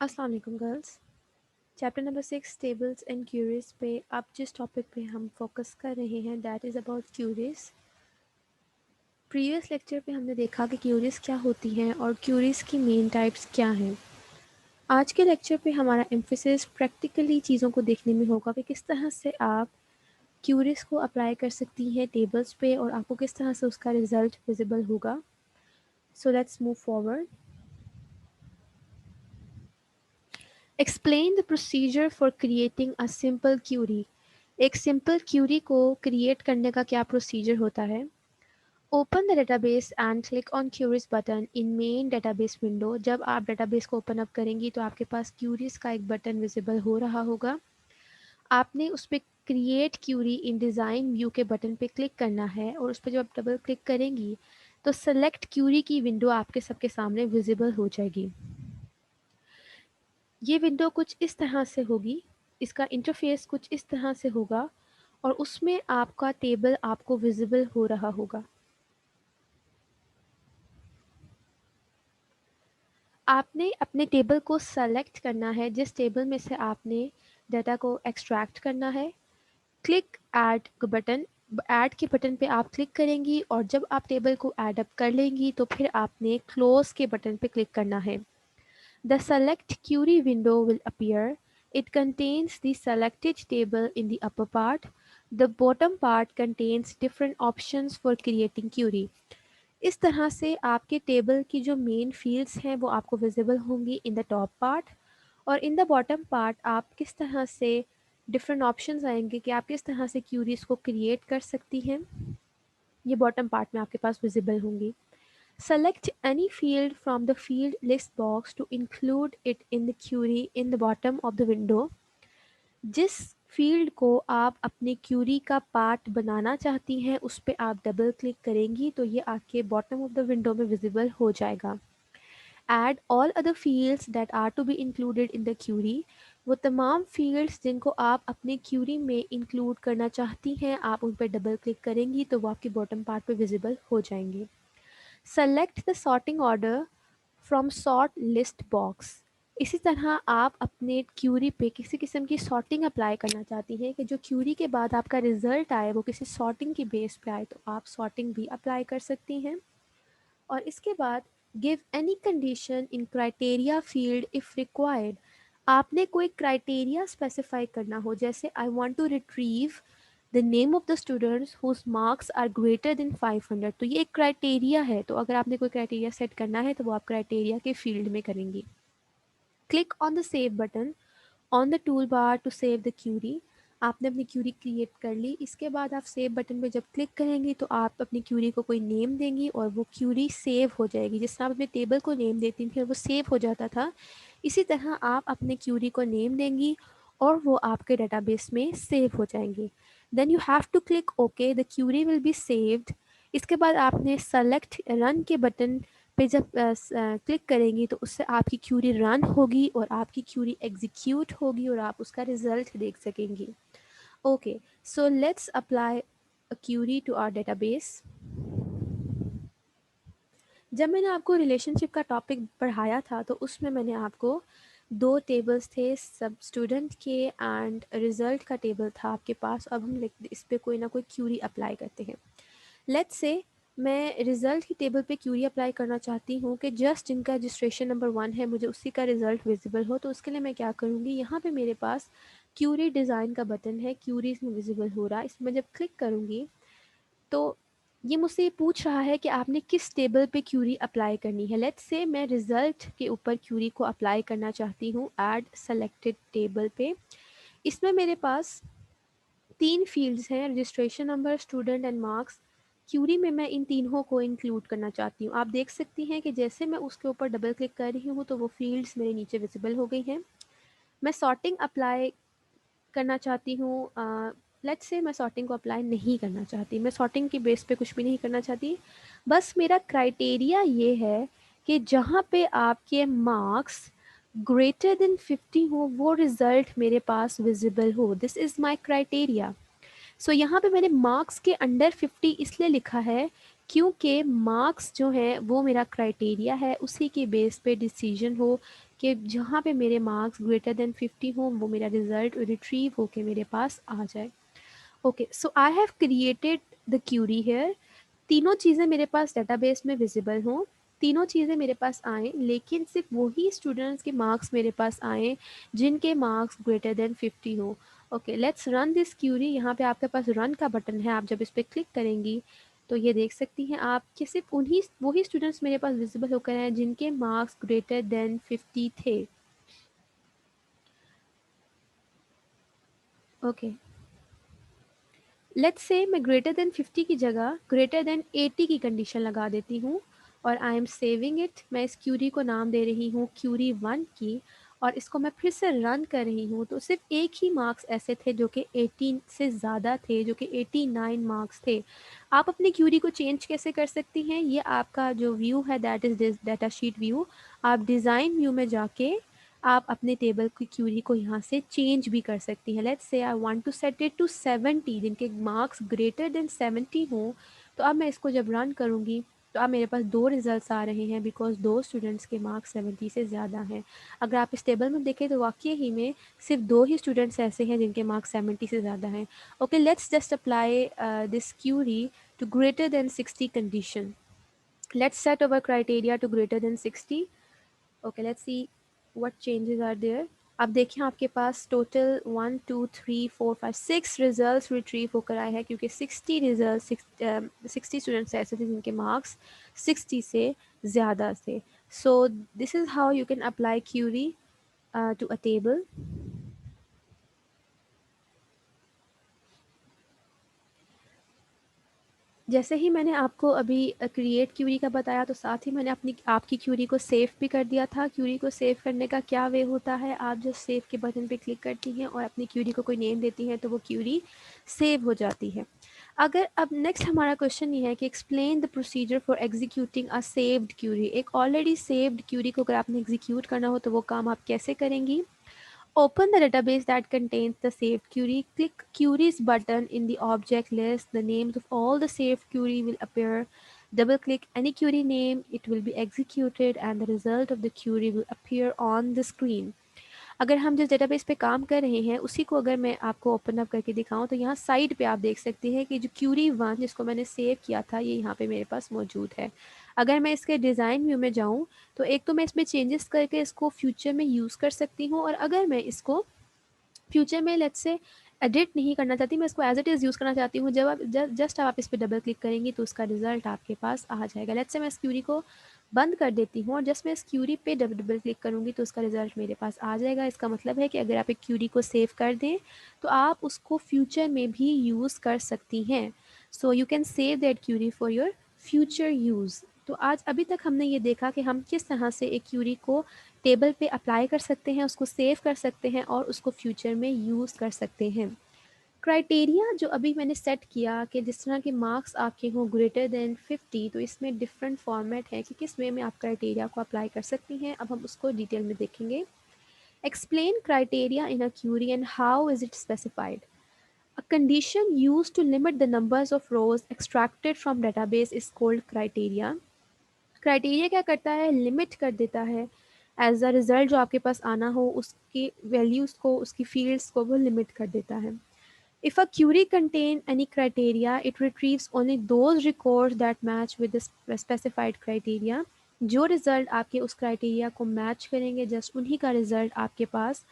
अस्सलाम वालेकुम girls. Chapter number 6 tables and queries पे अब जिस टॉपिक पे हम फोकस कर रहे हैं that is about queries. Previous lecture पे हमने देखा कि क्यूरीज क्या होती हैं और क्यूरीज की मेन टाइप्स क्या हैं। आज के लेक्चर पे हमारा एम्फेसिस प्रैक्टिकली चीज़ों को देखने में होगा कि किस तरह से आप क्यूरीज को अप्लाई कर सकती हैं टेबल्स पे और आपको किस तरह से उसका रिजल्ट विजिबल होगा। So let's move forward. Explain the procedure for creating a simple query. एक सिंपल क्यूरी को क्रिएट करने का क्या प्रोसीजर होता है। Open the database and click on queries button in main database window. जब आप डेटाबेस को ओपन अप करेंगी तो आपके पास क्यूरीज का एक बटन विजिबल हो रहा होगा। आपने उस पर create query in design view के बटन पे क्लिक करना है और उस पर जब आप डबल क्लिक करेंगी तो सेलेक्ट क्यूरी की विंडो आपके सबके सामने विजिबल हो जाएगी। ये विंडो कुछ इस तरह से होगी, इसका इंटरफेस कुछ इस तरह से होगा और उसमें आपका टेबल आपको विजिबल हो रहा होगा। आपने अपने टेबल को सेलेक्ट करना है जिस टेबल में से आपने डाटा को एक्सट्रैक्ट करना है। क्लिक ऐड बटन, ऐड के बटन पे आप क्लिक करेंगी और जब आप टेबल को ऐड अप कर लेंगी तो फिर आपने क्लोज के बटन पे क्लिक करना है। The select query window will appear. It contains the selected table in the upper part. The bottom part contains different options for creating query. इस तरह से आपके टेबल की जो मेन फील्ड्स हैं वो आपको विजिबल होंगी इन द टॉप पार्ट और इन द बॉटम पार्ट आप किस तरह से डिफरेंट ऑप्शंस आएंगे कि आप किस तरह से क्यूरीज को क्रिएट कर सकती हैं, ये बॉटम पार्ट में आपके पास विजिबल होंगी। Select any field from the field list box to include it in the query in the bottom of the window. जिस फील्ड को आप अपने क्यूरी का पार्ट बनाना चाहती हैं उस पर आप डबल क्लिक करेंगी तो ये आपके बॉटम ऑफ द विंडो में विजिबल हो जाएगा। Add all other fields that are to be included in the query. वो तमाम फील्ड्स जिनको आप अपने क्यूरी में इंक्लूड करना चाहती हैं आप उन पर डबल क्लिक करेंगी तो वो आपके बॉटम पार्ट पे विजिबल हो जाएंगे। Select the sorting order from sort list box. इसी तरह आप अपने क्यूरी पे किसी किस्म की सॉर्टिंग अप्लाई करना चाहती हैं कि जो क्यूरी के बाद आपका रिजल्ट आए वो किसी सॉर्टिंग की बेस पे आए तो आप सॉर्टिंग भी अप्लाई कर सकती हैं। और इसके बाद give any condition in criteria field if required. आपने कोई क्राइटेरिया स्पेसिफाई करना हो जैसे I want to retrieve the name of the students whose marks are greater than 500, तो ये एक क्राइटेरिया है तो अगर आपने कोई क्राइटेरिया सेट करना है तो वो आप क्राइटेरिया के फील्ड में करेंगी। Click on the save button on the tool bar to save the query. आपने अपनी क्यूरी क्रिएट कर ली, इसके बाद आप सेव बटन पे जब क्लिक करेंगी तो आप अपनी क्यूरी को कोई नेम देंगी और वो क्यूरी सेव हो जाएगी। जिस तरह आप अपने टेबल को नेम देती थी और वो सेव हो जाता था, इसी तरह आप अपने क्यूरी को नेम देंगी और वो आपके डेटाबेस में सेव हो जाएंगे। Then you have to click okay, the query will be saved. इसके बाद आपने सेलेक्ट रन के बटन पे जब क्लिक करेंगी तो उससे आपकी क्यूरी रन होगी और आपकी क्यूरी एग्जीक्यूट होगी और आप उसका रिजल्ट देख सकेंगी। Okay, so let's apply a query to our database. जब मैंने आपको रिलेशनशिप का टॉपिक पढ़ाया था तो उसमें मैंने आपको दो टेबल्स थे, सब स्टूडेंट के एंड रिजल्ट का टेबल था आपके पास। अब हम इस पर कोई ना कोई क्यूरी अप्लाई करते हैं। लेट्स से मैं रिज़ल्ट की टेबल पे क्यूरी अप्लाई करना चाहती हूँ कि जस्ट जिनका रजिस्ट्रेशन नंबर 1 है मुझे उसी का रिज़ल्ट विजिबल हो। तो उसके लिए मैं क्या करूँगी, यहाँ पे मेरे पास क्यूरी डिज़ाइन का बटन है, क्यूरी इसमें विजिबल हो रहा है। इसमें जब क्लिक करूँगी तो ये मुझसे पूछ रहा है कि आपने किस टेबल पे क्यूरी अप्लाई करनी है। लेट्स से मैं रिज़ल्ट के ऊपर क्यूरी को अप्लाई करना चाहती हूँ ऐड सेलेक्टेड टेबल पे। इसमें मेरे पास 3 फील्ड्स हैं, registration number, student and marks. Query में मैं इन तीनों को इंक्लूड करना चाहती हूँ। आप देख सकती हैं कि जैसे मैं उसके ऊपर डबल क्लिक कर रही हूँ तो वो फील्ड्स मेरे नीचे विजिबल हो गई हैं। मैं सॉर्टिंग अप्लाई करना चाहती हूँ। लेट्स से मैं सॉर्टिंग को अप्लाई नहीं करना चाहती, मैं सॉर्टिंग की बेस पे कुछ भी नहीं करना चाहती। बस मेरा क्राइटेरिया ये है कि जहाँ पे आपके मार्क्स ग्रेटर देन 50 हो वो रिज़ल्ट मेरे पास विजिबल हो। This is my criteria. So यहाँ पे मैंने मार्क्स के अंडर 50 इसलिए लिखा है क्योंकि मार्क्स जो हैं वो मेरा क्राइटेरिया है, उसी के बेस पे डिसीजन हो कि जहाँ पे मेरे मार्क्स ग्रेटर देन 50 हों वो मेरा रिज़ल्ट रिट्रीव होके मेरे पास आ जाए। Okay, so I have created the query here. तीनों चीज़ें मेरे पास डेटाबेस में विजिबल हों, तीनों चीज़ें मेरे पास आएँ, लेकिन सिर्फ वही स्टूडेंट्स के मार्क्स मेरे पास आएँ जिनके मार्क्स ग्रेटर देन 50 हो। Okay, let's run this query. यहाँ पे आपके पास रन का बटन है, आप जब इस पर क्लिक करेंगी तो ये देख सकती हैं आप कि सिर्फ उन्हीं वही स्टूडेंट्स मेरे पास विजिबल होकर हैं जिनके मार्क्स ग्रेटर देन 50 थे। ओके, लेट्स से मैं ग्रेटर देन 50 की जगह ग्रेटर देन 80 की कंडीशन लगा देती हूँ और आई एम सेविंग इट। मैं इस क्यूरी को नाम दे रही हूँ क्यूरी 1 की, और इसको मैं फिर से रन कर रही हूँ तो सिर्फ एक ही मार्क्स ऐसे थे जो कि 18 से ज़्यादा थे, जो कि 89 मार्क्स थे। आप अपनी क्यूरी को चेंज कैसे कर सकती हैं, ये आपका जो व्यू है that is data sheet view. आप डिज़ाइन व्यू में जाके आप अपने टेबल की क्यूरी को यहाँ से चेंज भी कर सकती हैं। Let's say I want to set it to 70, जिनके मार्क्स ग्रेटर देन 70 हों। तो अब मैं इसको जब रन करूँगी तो अब मेरे पास दो रिजल्ट्स आ रहे हैं बिकॉज दो स्टूडेंट्स के मार्क्स 70 से ज़्यादा हैं। अगर आप इस टेबल में देखें तो वाकई ही में सिर्फ दो ही स्टूडेंट्स ऐसे हैं जिनके मार्क्स 70 से ज़्यादा हैं। Okay, let's just apply this query to greater than 60 condition. Let's set our criteria to greater than 60. Okay, let's see what changes are there. अब देखिए आपके पास टोटल 1 2 3 4 5 6 रिजल्ट्स रिट्रीव होकर आए हैं क्योंकि 60 रिजल्ट 60 स्टूडेंट्स ऐसे थे जिनके मार्क्स 60 से ज़्यादा थे। So this is how you can apply query to a table. जैसे ही मैंने आपको अभी क्रिएट क्यूरी का बताया तो साथ ही मैंने अपनी आपकी क्यूरी को सेव भी कर दिया था। क्यूरी को सेव करने का क्या वे होता है, आप जब सेव के बटन पे क्लिक करती हैं और अपनी क्यूरी को कोई नेम देती हैं तो वो क्यूरी सेव हो जाती है। अगर अब नेक्स्ट हमारा क्वेश्चन ये है कि explain the procedure for executing a saved query. एक ऑलरेडी सेव्ड क्यूरी को अगर आपने एग्जीक्यूट करना हो तो वो काम आप कैसे करेंगी। Open the database that contains the saved query. Click Queries button in the object list. The names of all the saved query will appear. Double click any query name, it will be executed and the result of the query will appear on the screen. अगर हम जिस database पे काम कर रहे हैं उसी को अगर मैं आपको ओपन अप करके दिखाऊं तो यहाँ साइड पे आप देख सकते हैं कि जो क्यूरी 1 जिसको मैंने सेव किया था ये यहाँ पे मेरे पास मौजूद है। अगर मैं इसके डिज़ाइन व्यू में जाऊँ तो एक तो मैं इसमें चेंजेस करके इसको फ्यूचर में यूज़ कर सकती हूँ, और अगर मैं इसको फ्यूचर में लेट्स से एडिट नहीं करना चाहती, मैं इसको एज इट इज़ यूज़ करना चाहती हूँ, जब आप जस्ट आप इस पर डबल क्लिक करेंगी तो उसका रिजल्ट आपके पास आ जाएगा। लेट्स से मैं इस क्यूरी को बंद कर देती हूँ और जस्ट मैं इस क्यूरी पे डबल डबल क्लिक करूँगी तो उसका रिजल्ट मेरे पास आ जाएगा। इसका मतलब है कि अगर आप एक क्यूरी को सेव कर दें तो आप उसको फ्यूचर में भी यूज़ कर सकती हैं। So you can save that query for your future use. तो आज अभी तक हमने ये देखा कि हम किस तरह से एक क्यूरी को टेबल पे अप्लाई कर सकते हैं, उसको सेव कर सकते हैं और उसको फ्यूचर में यूज़ कर सकते हैं। क्राइटेरिया जो अभी मैंने सेट किया कि जिस तरह के मार्क्स आपके हों ग्रेटर देन 50, तो इसमें डिफरेंट फॉर्मेट है कि किस वे में आप क्राइटेरिया को अप्लाई कर सकती हैं। अब हम उसको डिटेल में देखेंगे। Explain criteria in a query and how is it specified. A condition used to limit the numbers of rows extracted from database is called criteria. Criteria क्या करता है, लिमिट कर देता है एज अ रिज़ल्ट जो आपके पास आना हो उसकी वैल्यूज़ को, उसकी फील्ड्स को वो लिमिट कर देता है। If a query contain any criteria, it retrieves only those records that match with the specified criteria. जो रिजल्ट आपके उस क्राइटेरिया को मैच करेंगे जस्ट उन्हीं का रिजल्ट आपके पास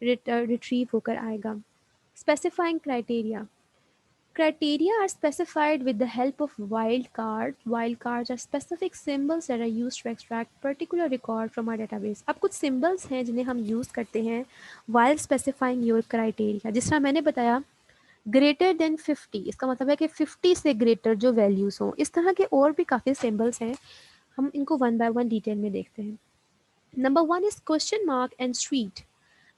रिट्रीव होकर आएगा। Specifying criteria. Criteria are specified with the help of wildcards. Wildcards are specific symbols that are used to extract particular record from our database. अब कुछ symbols हैं जिन्हें हम यूज़ करते हैं while specifying your criteria. जिस तरह मैंने बताया ग्रेटर देन 50, इसका मतलब है कि 50 से ग्रेटर जो वैल्यूज़ हों। इस तरह के और भी काफ़ी सिम्बल्स हैं, हम इनको वन बाय वन डिटेल में देखते हैं। Number 1 is question mark and street.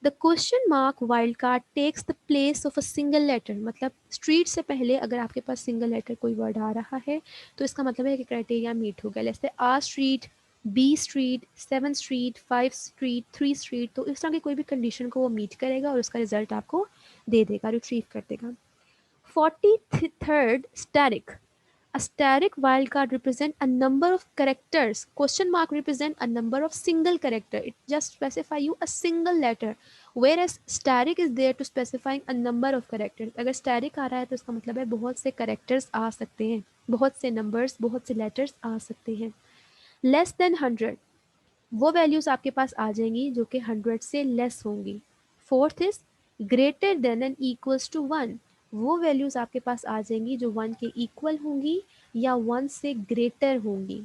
The question mark wildcard takes the place of a single letter. मतलब स्ट्रीट से पहले अगर आपके पास सिंगल लेटर कोई वर्ड आ रहा है तो इसका मतलब है कि क्राइटेरिया मीट हो गया। जैसे A street, B street, 7 street, 5 street, 3 street, तो इस तरह की कोई भी कंडीशन को वो मीट करेगा और उसका रिजल्ट आपको दे देगा, रिट्रीव कर देगा। 43rd static. Asterisk wildcard represent a number of characters. Question mark represent a number of single character. It just specify you a single letter. Whereas asterisk is there to specifying a number of characters. अगर asterisk आ रहा है तो इसका मतलब है बहुत से characters आ सकते हैं, बहुत से numbers, बहुत से letters आ सकते हैं. Less than 100 वो वैल्यूज आपके पास आ जाएंगी जो कि 100 से लेस होंगी. Fourth is greater than and equals to 1 वो वैल्यूज आपके पास आ जाएंगी जो 1 के इक्वल होंगी या 1 से ग्रेटर होंगी.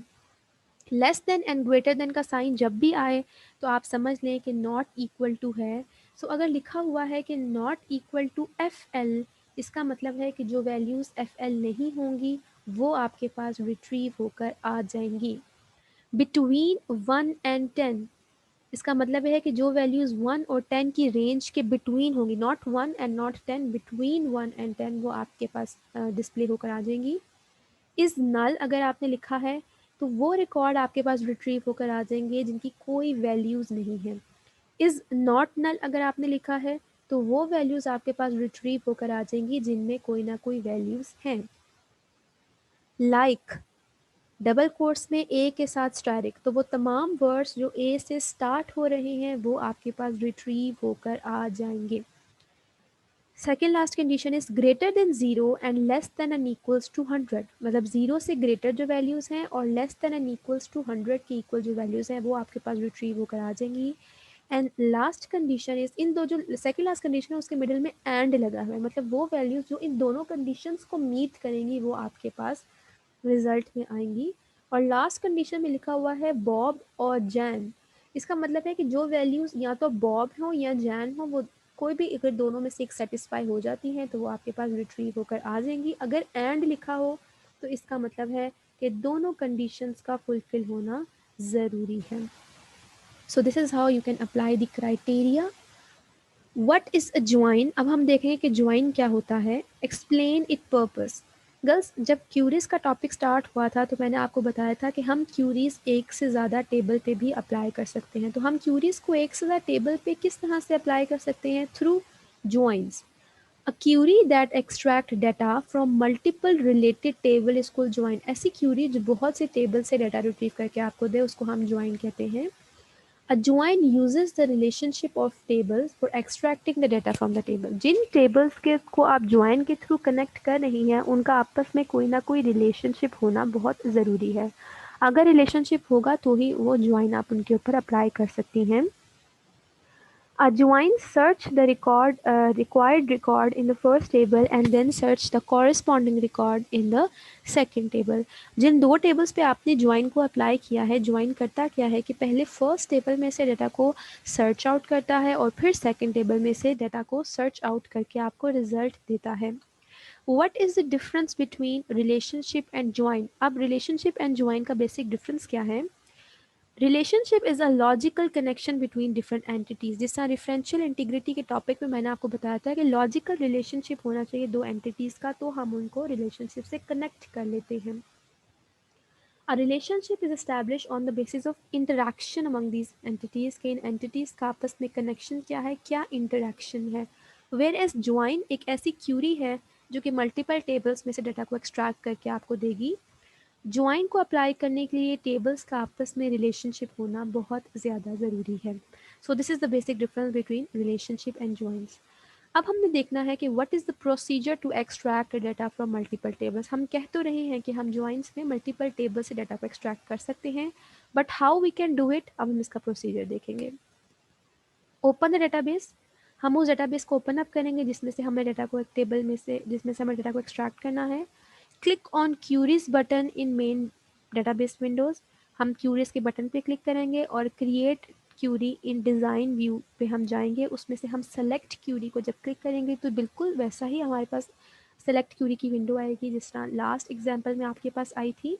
Less than and greater than का साइन जब भी आए तो आप समझ लें कि नॉट इक्वल टू है. सो अगर लिखा हुआ है कि not equal to F L, इसका मतलब है कि जो वैल्यूज एफ एल नहीं होंगी वो आपके पास रिट्रीव होकर आ जाएंगी. बिटवीन 1 एंड 10, इसका मतलब है कि जो वैल्यूज़ 1 और 10 की रेंज के बिटवीन होंगी, not 1 and not 10, between 1 and 10 वो आपके पास डिस्प्ले होकर आ जाएंगी. इज़ नल अगर आपने लिखा है तो वो रिकॉर्ड आपके पास रिट्रीव होकर आ जाएंगे जिनकी कोई वैल्यूज़ नहीं है. इज़ नॉट नल अगर आपने लिखा है तो वो वैल्यूज़ आपके पास रिट्रीव होकर आ जाएंगी जिनमें कोई ना कोई वैल्यूज़ हैं. लाइक डबल कोट्स में ए के साथ स्टारिक, तो वो तमाम वर्ड्स जो ए से स्टार्ट हो रहे हैं वो आपके पास रिट्रीव होकर आ जाएंगे. Second last condition is greater than 0 and less than and equals to 100, मतलब 0 से ग्रेटर जो वैल्यूज़ हैं और less than and equals to 100 के इक्वल जो वैल्यूज़ हैं वो आपके पास रिट्रीव होकर आ जाएंगी. एंड लास्ट कंडीशन इज, इन दो जो सेकेंड लास्ट कंडीशन है उसके मिडिल में एंड लगा हुआ है, मतलब वो वैल्यूज़ जो इन दोनों कंडीशंस को मीट करेंगी वो आपके पास रिजल्ट में आएंगी. और लास्ट कंडीशन में लिखा हुआ है बॉब और जैन, इसका मतलब है कि जो वैल्यूज़ या तो बॉब हो या जैन हो वो कोई भी अगर दोनों में से एक सेटिस्फाई हो जाती हैं तो वो आपके पास रिट्रीव होकर आ जाएंगी. अगर एंड लिखा हो तो इसका मतलब है कि दोनों कंडीशंस का फुलफिल होना ज़रूरी है. So this is how you can apply the criteria. What is a join, अब हम देखेंगे कि ज्वाइन क्या होता है. Explain it purpose. गर्ल्स जब क्यूरीज का टॉपिक स्टार्ट हुआ था तो मैंने आपको बताया था कि हम क्यूरीज एक से ज़्यादा टेबल पे भी अप्लाई कर सकते हैं. तो हम क्यूरीज को एक से ज़्यादा टेबल पे किस तरह से अप्लाई कर सकते हैं? Through joins. A query that extract data from multiple related table is called join. ऐसी क्यूरी जो बहुत से टेबल से डाटा रिट्रीव करके आपको दे उसको हम ज्वाइन कहते हैं. A join uses the relationship of tables for extracting the data from the table. Jin tables के को आप join के थ्रू कनेक्ट कर रही हैं उनका आपस में कोई ना कोई रिलेशनशिप होना बहुत ज़रूरी है. अगर रिलेशनशिप होगा तो ही वो join आप उनके ऊपर अप्लाई कर सकती हैं. Adjoin search the required record in the first table and then search the corresponding record in the second table. जिन दो टेबल्स पे आपने ज्वाइन को अप्लाई किया है, ज्वाइन करता क्या है कि पहले फर्स्ट टेबल में से डाटा को सर्च आउट करता है और फिर सेकंड टेबल में से डाटा को सर्च आउट करके आपको रिजल्ट देता है. What is the difference between relationship and join? अब relationship and join का बेसिक डिफरेंस क्या है? Relationship is a logical connection between different entities. जिस तरह डिफरेंशियल इंटीग्रिटी के टॉपिक में मैंने आपको बताया था कि लॉजिकल रिलेशनशिप होना चाहिए दो एंटिटीज़ का, तो हम उनको रिलेशनशिप से कनेक्ट कर लेते हैं. A relationship is established on the basis of interaction among these entities. कि इन एंटिटीज़ का आपस में कनेक्शन क्या है, क्या इंटरेक्शन है. वेयर एज ज्वाइन एक ऐसी क्यूरी है जो कि मल्टीपल टेबल्स में से डाटा को एक्सट्रैक्ट करके आपको देगी. ज्वाइन को अप्लाई करने के लिए टेबल्स का आपस में रिलेशनशिप होना बहुत ज़्यादा ज़रूरी है. So this is the basic difference between relationship and joins. अब हमने देखना है कि what is the procedure to extract data from multiple tables. हम कह तो रहे हैं कि हम ज्वाइंस में मल्टीपल टेबल से डाटा को एक्सट्रैक्ट कर सकते हैं, but how we can do it, अब हम इसका प्रोसीजर देखेंगे. Open the database. हम उस डेटाबेस को ओपन अप करेंगे जिसमें से हमें डाटा को एक टेबल में से जिसमें से हमें डाटा को एक्सट्रैक्ट करना है. Click on queries button in main database windows. हम क्यूरीज के बटन पे क्लिक करेंगे और create query in design view पे हम जाएंगे. उसमें से हम सेलेक्ट क्यूरी को जब क्लिक करेंगे तो बिल्कुल वैसा ही हमारे पास सेलेक्ट क्यूरी की विंडो आएगी जिस तरह लास्ट एग्जांपल में आपके पास आई थी.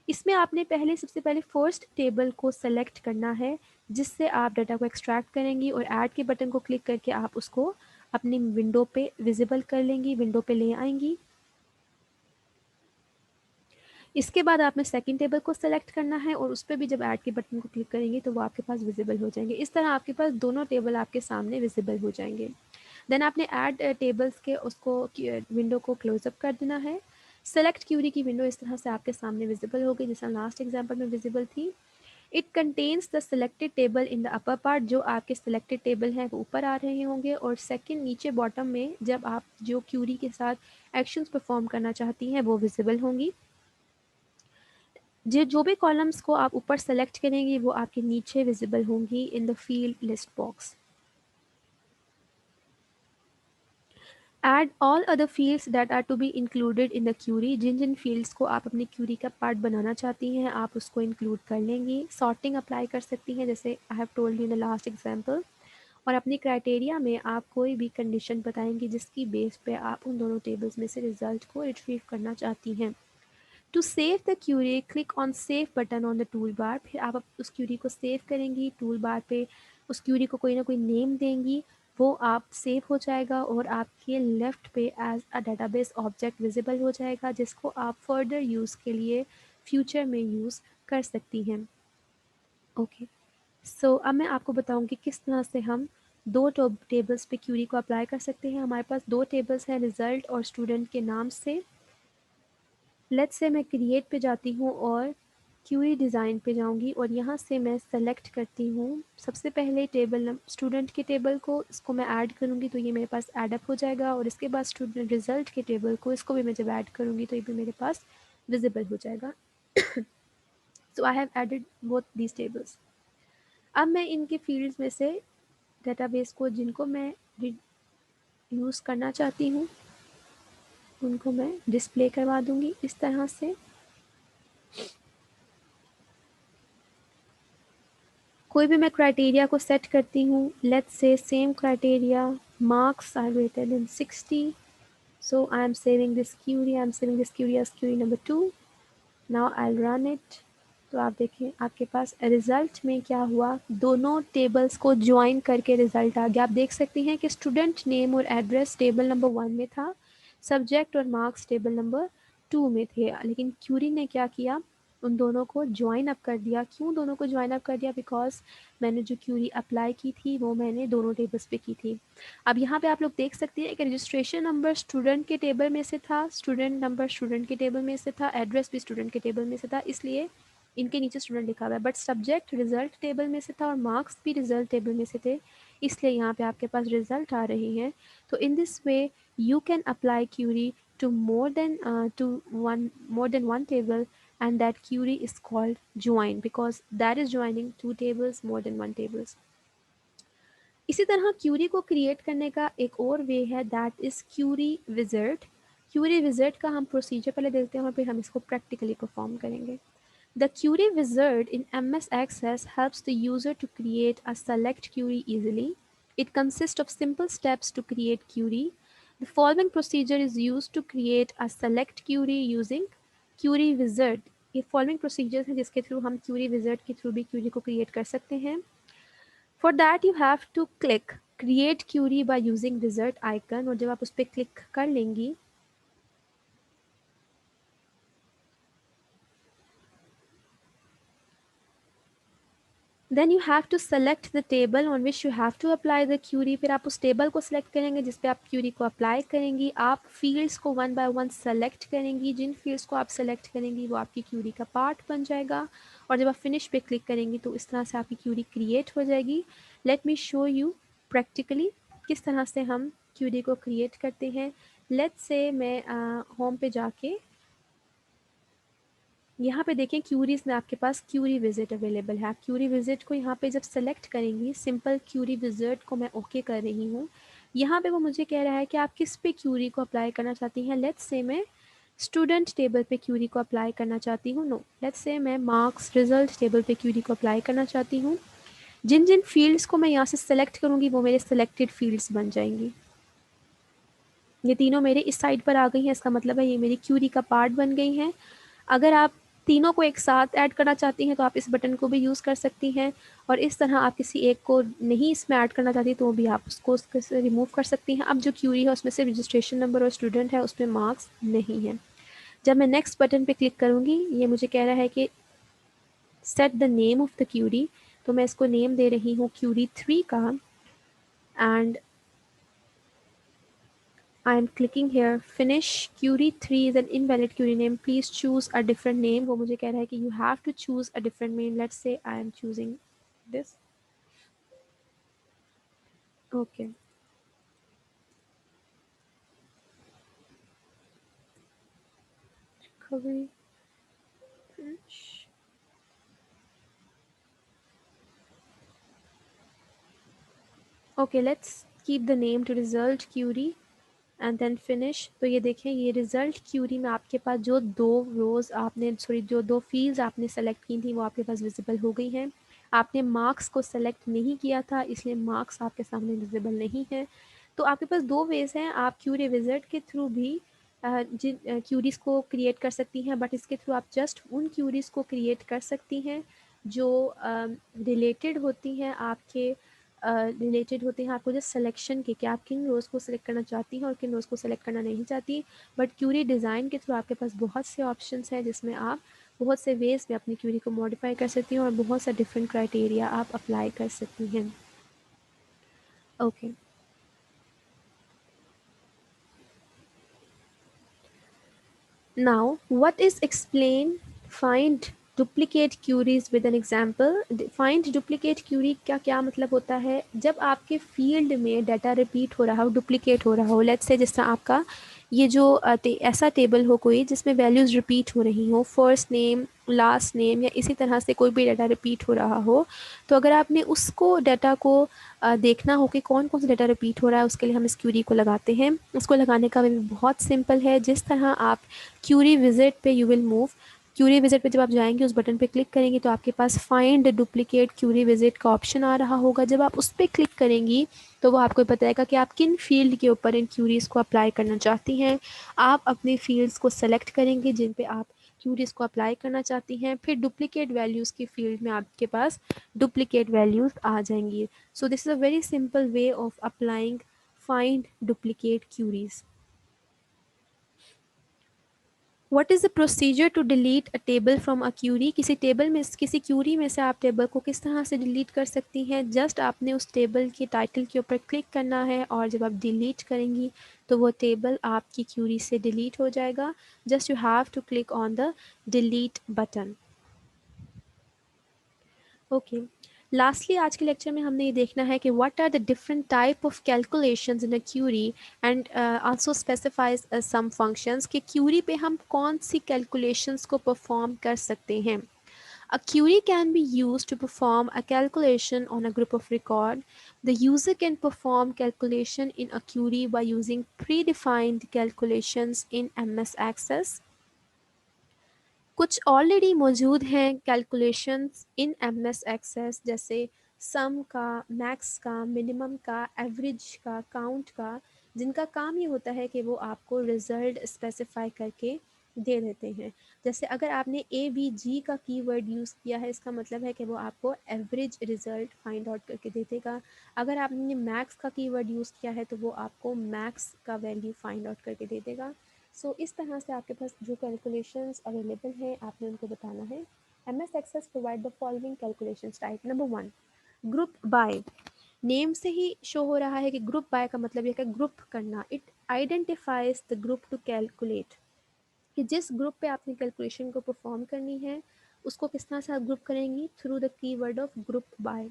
इसमें आपने सबसे पहले फर्स्ट टेबल को सेलेक्ट करना है जिससे आप डाटा को एक्सट्रैक्ट करेंगी और ऐड के बटन को क्लिक करके आप उसको अपनी विंडो पे विजिबल कर लेंगी, विंडो पे ले आएंगी. इसके बाद आपने सेकंड टेबल को सेलेक्ट करना है और उस पर भी जब ऐड के बटन को क्लिक करेंगे तो वो आपके पास विजिबल हो जाएंगे. इस तरह आपके पास दोनों टेबल आपके सामने विजिबल हो जाएंगे. देन आपने ऐड टेबल्स के उसको विंडो को क्लोज अप कर देना है. सेलेक्ट क्यूरी की विंडो इस तरह से आपके सामने विजिबल होगी, जैसा लास्ट एग्जांपल में विजिबल थी। It contains the selected table in the upper part, जो आपके सेलेक्टेड टेबल हैं वो ऊपर आ रहे होंगे, और सेकंड नीचे बॉटम में जब आप जो क्यूरी के साथ एक्शंस परफॉर्म करना चाहती हैं वो विजिबल होंगी। जो भी कॉलम्स को आप ऊपर सेलेक्ट करेंगी वो आपके नीचे विजिबल होंगी in the field list box. Add all other fields that are to be included in the query, जिन जिन fields को आप अपनी query का part बनाना चाहती हैं आप उसको include कर लेंगी। Sorting apply कर सकती हैं, जैसे I have told you in the last example, और अपनी क्राइटेरिया में आप कोई भी कंडीशन बताएंगी जिसकी बेस पे आप उन दोनों टेबल्स में से रिजल्ट को रिट्रीव करना चाहती हैं। To save the query click on save button on the tool bar, फिर आप उस क्यूरी को सेव करेंगी, टूल बार पे उस क्यूरी को कोई ना कोई नेम देंगी, वो आप सेव हो जाएगा और आपके लेफ्ट पे as a database object visible हो जाएगा, जिसको आप फर्दर यूज़ के लिए फ्यूचर में यूज़ कर सकती हैं। ओके, सो अब मैं आपको बताऊंगी किस तरह से हम दो टेबल्स पे क्यूरी को अप्लाई कर सकते हैं। हमारे पास दो टेबल्स हैं, रिजल्ट और स्टूडेंट के नाम से। लेट्स से मैं क्रिएट पे जाती हूँ और क्यूरी डिज़ाइन पे जाऊँगी और यहाँ से मैं सेलेक्ट करती हूँ सबसे पहले टेबल स्टूडेंट के टेबल को, इसको मैं ऐड करूँगी तो ये मेरे पास ऐड अप हो जाएगा, और इसके बाद स्टूडेंट रिजल्ट के टेबल को, इसको भी मैं जब ऐड करूँगी तो ये भी मेरे पास विजिबल हो जाएगा। So I have added both these tables. अब मैं इनके फील्ड्स में से डेटाबेस को जिनको मैं यूज़ करना चाहती हूँ उनको मैं डिस्प्ले करवा दूँगी इस तरह से। कोई भी मैं क्राइटेरिया को सेट करती हूँ, let's say same criteria, marks are greater than 60, so I am saving this query, I am saving this query as query number 2. Now I'll run it. तो आप देखें आपके पास रिजल्ट में क्या हुआ, दोनों टेबल्स को ज्वाइन करके रिजल्ट आ गया। आप देख सकती हैं कि स्टूडेंट नेम और एड्रेस टेबल नंबर 1 में था, सब्जेक्ट और मार्क्स टेबल नंबर 2 में थे, लेकिन क्यूरी ने क्या किया, उन दोनों को ज्वाइन अप कर दिया। क्यों दोनों को ज्वाइन अप कर दिया? बिकॉज मैंने जो क्यूरी अप्लाई की थी वो मैंने दोनों टेबल्स पे की थी। अब यहाँ पे आप लोग देख सकते हैं कि रजिस्ट्रेशन नंबर स्टूडेंट के टेबल में से था, स्टूडेंट नंबर स्टूडेंट के टेबल में से था, एड्रेस भी स्टूडेंट के टेबल में से था, इसलिए इनके नीचे स्टूडेंट लिखा हुआ है। बट सब्जेक्ट रिजल्ट टेबल में से था और मार्क्स भी रिजल्ट टेबल में से थे, इसलिए यहाँ पे आपके पास रिजल्ट आ रहे हैं। तो in this way you can apply query to more than one table, and that query is called join because that is joining two tables more than one tables. इसी तरह क्यूरी को क्रिएट करने का एक और वे है, that is query wizard. Query wizard का हम प्रोसीजर पहले देखते हैं और फिर हम इसको प्रैक्टिकली परफॉर्म करेंगे। The query wizard in MS Access helps the user to create a select query easily. It consists of simple steps to create query. The following procedure is used to create a select query using query wizard. ये following procedures हैं जिसके through हम query wizard के through भी query को create कर सकते हैं। For that you have to click create query by using wizard icon, और जब आप उस पर क्लिक कर लेंगी then you have to select the table on which you have to apply the query. फिर आप उस टेबल को सिलेक्ट करेंगे जिस पे आप क्यूरी को अप्लाई करेंगी। आप फील्ड्स को वन बाय वन सेलेक्ट करेंगी, जिन फील्ड्स को आप सेलेक्ट करेंगी वो आपकी क्यूरी का पार्ट बन जाएगा, और जब आप फिनिश पे क्लिक करेंगी तो इस तरह से आपकी क्यूरी क्रिएट हो जाएगी। Let me show you practically किस तरह से हम क्यूरी को क्रिएट करते हैं। लेट्स से मैं होम पे जाके यहाँ पे देखें क्यूरीज में आपके पास क्यूरी विजिट अवेलेबल है। आप क्यूरी विजिट को यहाँ पे जब सेलेक्ट करेंगी, सिंपल क्यूरी विजिट को मैं ओके कर रही हूँ, यहाँ पे वो मुझे कह रहा है कि आप किस पे क्यूरी को अप्लाई करना चाहती हैं। लेट्स से मैं स्टूडेंट टेबल पे क्यूरी को अप्लाई करना चाहती हूँ, नो लेट्स से मैं मार्क्स रिजल्ट टेबल पे क्यूरी को अप्लाई करना चाहती हूँ। जिन जिन फील्ड्स को मैं यहाँ से सेलेक्ट करूँगी वो मेरे सेलेक्टेड फील्ड्स बन जाएंगी। ये तीनों मेरे इस साइड पर आ गई हैं, इसका मतलब है ये मेरी क्यूरी का पार्ट बन गई हैं। अगर आप तीनों को एक साथ ऐड करना चाहती हैं तो आप इस बटन को भी यूज़ कर सकती हैं, और इस तरह आप किसी एक को नहीं इसमें ऐड करना चाहती तो भी आप उसको उससे रिमूव कर सकती हैं। अब जो क्यूरी है उसमें सिर्फ रजिस्ट्रेशन नंबर और स्टूडेंट है, उसमें मार्क्स नहीं है। जब मैं नेक्स्ट बटन पे क्लिक करूँगी ये मुझे कह रहा है कि set the name of the query, तो मैं इसको नेम दे रही हूँ क्यूरी 3 का, and I am clicking here finish query 3 is an invalid query name, please choose a different name. वो मुझे कह रहा है कि you have to choose a different name. Let's say I am choosing this. Okay. Recovery finish. Okay, let's keep the name to result query and then finish. तो ये देखें ये रिजल्ट क्यूरी में आपके पास जो दो रोज़ आपने सॉरी जो दो फील्ड्स आपने सेलेक्ट की थी वो आपके पास विजिबल हो गई हैं. आपने मार्क्स को सेलेक्ट नहीं किया था इसलिए मार्क्स आपके सामने विजिबल नहीं है. तो आपके पास दो वेज हैं, आप क्यूरी विजिट के थ्रू भी जिन क्यूरीज़ को क्रिएट कर सकती हैं, बट इसके थ्रू आप जस्ट उन क्यूरीज़ को क्रिएट कर सकती हैं जो रिलेटेड होती हैं आपके रिलेटेड होते हैं आपको जस्ट सिलेक्शन के कि आप किन रोज़ को सिलेक्ट करना चाहती हैं और किन रोज़ को सिलेक्ट करना नहीं चाहती. बट क्यूरी डिज़ाइन के थ्रू आपके पास बहुत से ऑप्शंस हैं जिसमें आप बहुत से वेज में अपनी क्यूरी को मॉडिफाई कर सकती हैं और बहुत सा डिफरेंट क्राइटेरिया आप अप्लाई कर सकती हैं. Okay. Now, what is explain find duplicate queries with an example. Find duplicate query का क्या मतलब होता है, जब आपके फील्ड में डाटा रिपीट हो रहा हो, डुप्लीकेट हो रहा हो. लेट्स से जिस तरह आपका ये जो ऐसा टेबल हो कोई जिसमें वैल्यूज़ रिपीट हो रही हो, फर्स्ट नेम लास्ट नेम या इसी तरह से कोई भी डाटा रिपीट हो रहा हो. तो अगर आपने उसको डाटा को देखना हो कि कौन कौन सा डाटा रिपीट हो रहा है, उसके लिए हम इस क्यूरी को लगाते हैं. उसको लगाने का वे बहुत सिंपल है. जिस तरह आप क्यूरी विजिट पे you will move, query visit पे जब आप जाएंगे उस बटन पे क्लिक करेंगे तो आपके पास फाइंड डुप्लीकेट क्यूरी विजिट का ऑप्शन आ रहा होगा. जब आप उस पर क्लिक करेंगी तो वो आपको बताएगा कि आप किन फील्ड के ऊपर इन क्यूरीज़ को अप्लाई करना चाहती हैं. आप अपने फील्ड्स को सेलेक्ट करेंगे जिन पे आप क्यूरीज़ को अप्लाई करना चाहती हैं. फिर डुप्लीकेट वैल्यूज़ की फील्ड में आपके पास डुप्लीकेट वैल्यूज़ आ जाएंगी. So this is a very simple way of applying find duplicate queries. What is the procedure to delete a table from a query. किसी टेबल में किसी क्यूरी में से आप टेबल को किस तरह से डिलीट कर सकती हैं. जस्ट आपने उस टेबल के टाइटल के ऊपर क्लिक करना है और जब आप डिलीट करेंगी तो वो टेबल आपकी क्यूरी से डिलीट हो जाएगा. Just you have to click on the delete button. Okay. Lastly आज के लेक्चर में हमने ये देखना है कि what are the different type of calculations in a query and also specifies some functions कि क्यूरी पे हम कौन सी कैलकुलेशंस को परफॉर्म कर सकते हैं. A query can be used to perform a calculation on a group of record. The user can perform calculation in a query by using predefined calculations in MS Access. कुछ already मौजूद हैं calculations in MS access जैसे सम का, max का, minimum का, average का, count का, जिनका काम ये होता है कि वो आपको रिजल्ट स्पेसिफाई करके दे देते हैं. जैसे अगर आपने ए वी जी का कीवर्ड यूज़ किया है इसका मतलब है कि वो आपको एवरेज रिजल्ट फाइंड आउट करके दे देगा. अगर आपने मैक्स का कीवर्ड यूज़ किया है तो वो आपको मैक्स का वैल्यू फाइंड आउट करके दे देगा. सो इस तरह से आपके पास जो कैलकुलेशंस अवेलेबल हैं आपने उनको बताना है. M S Access provide the following calculations type. Number 1, group by. Name से ही शो हो रहा है कि ग्रुप बाय का मतलब यह है ग्रुप करना. It identifies the group to calculate, कि जिस ग्रुप पे आपने कैलकुलेशन को परफॉर्म करनी है उसको किस तरह से आप ग्रुप करेंगी, through the keyword of group by.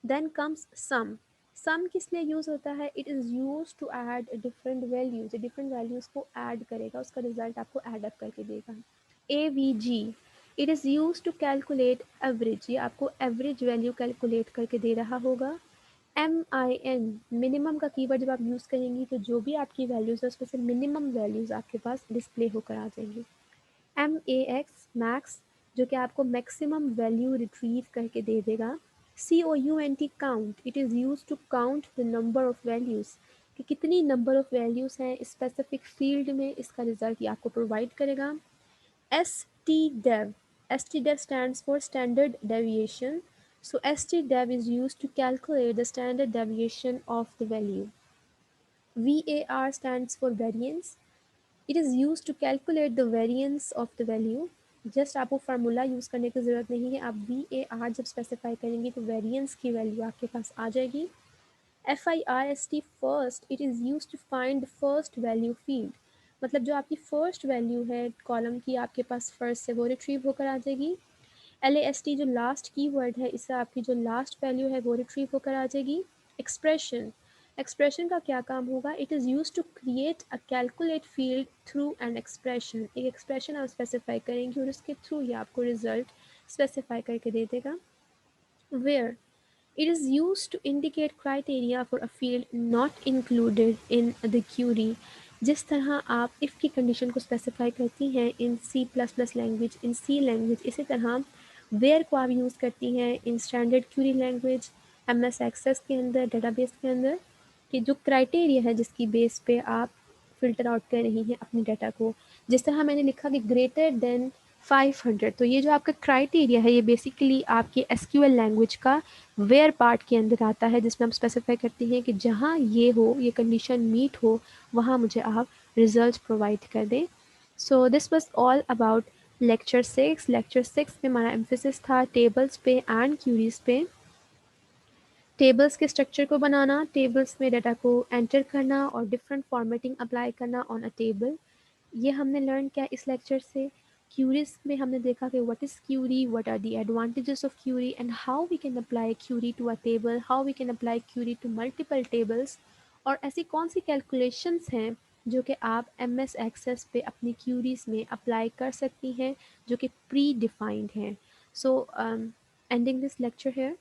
Then comes sum. Sum किस लिए यूज़ होता है, it is use to add different values, different values को ऐड करेगा, उसका रिजल्ट आपको ऐड अप करके देगा. A V G, it is use to calculate average, ये आपको एवरेज वैल्यू कैलकुलेट करके दे रहा होगा. एम आई एन, मिनिमम का कीवर्ड जब आप यूज़ करेंगी तो जो भी आपकी वैल्यूज़ है उसमें से मिनिमम वैल्यूज़ आपके पास डिस्प्ले होकर आ जाएंगी. एम ए एक्स, मैक्स, जो कि आपको मैक्सिमम वैल्यू रिट्रीव करके दे देगा. C O U N T, count, it is use to count the number of values, कि कितनी नंबर ऑफ वैल्यूज़ हैं स्पेसिफिक फील्ड में, इसका रिजल्ट ये आपको प्रोवाइड करेगा. S T dev, S T dev stands for standard deviation. So STDEV is used to calculate the standard deviation of the value. VAR stands for variance. It is used to calculate the variance of the value. Just आपको formula use करने की ज़रूरत नहीं है, आप VAR जब specify करेंगे तो वेरिएंस की वैल्यू आपके पास आ जाएगी. FIRST first, it is use to find the first value field, मतलब जो आपकी फर्स्ट वैल्यू है कॉलम की आपके पास फर्स्ट से वो रिट्रीव होकर आ जाएगी। LAST जो लास्ट की वर्ड है, इससे आपकी जो लास्ट वैल्यू है वो रिट्रीव होकर आ जाएगी। एक्सप्रेशन, एक्सप्रेशन का क्या काम होगा, it is use to create a calculate field through an expression, एक एक्सप्रेशन आप स्पेसिफाई करेंगे और उसके थ्रू ही आपको रिजल्ट स्पेसिफाई करके दे देगा। Where, it is used to indicate criteria for a field not included in the query। जिस तरह आप if की कंडीशन को स्पेसिफाई करती हैं in C++ language, in C language, इसी तरह where को आप यूज़ करती हैं in standard query language, MS Access के अंदर, डेटाबेस के अंदर, कि जो क्राइटेरिया है जिसकी बेस पे आप फ़िल्टर आउट कर रही हैं अपने डाटा को। जिस तरह मैंने लिखा कि ग्रेटर देन 500, तो ये जो आपका क्राइटेरिया है ये बेसिकली आपके SQL लैंग्वेज का वेयर पार्ट के अंदर आता है, जिसमें हम स्पेसिफाई करते हैं कि जहाँ ये हो, ये कंडीशन मीट हो, वहाँ मुझे आप रिजल्ट प्रोवाइड कर दें। So this was all about lecture 6। Lecture 6 में हमारा एम्फेसिस था टेबल्स पे एंड क्यूरीज पे। टेबल्स के स्ट्रक्चर को बनाना, टेबल्स में डाटा को एंटर करना और डिफरेंट फॉर्मेटिंग अप्लाई करना ऑन अ टेबल, ये हमने लर्न किया इस लेक्चर से। क्यूरीज में हमने देखा कि what is query, what are the advantages of query and how we can apply query to a table, how we can apply query to multiple tables, और ऐसी कौन सी कैलकुलेशंस हैं जो कि आप MS एक्सेस पे अपनी क्यूरीज में अप्लाई कर सकती हैं जो कि प्री डिफाइंड हैं। सो एंडिंग दिस lecture here.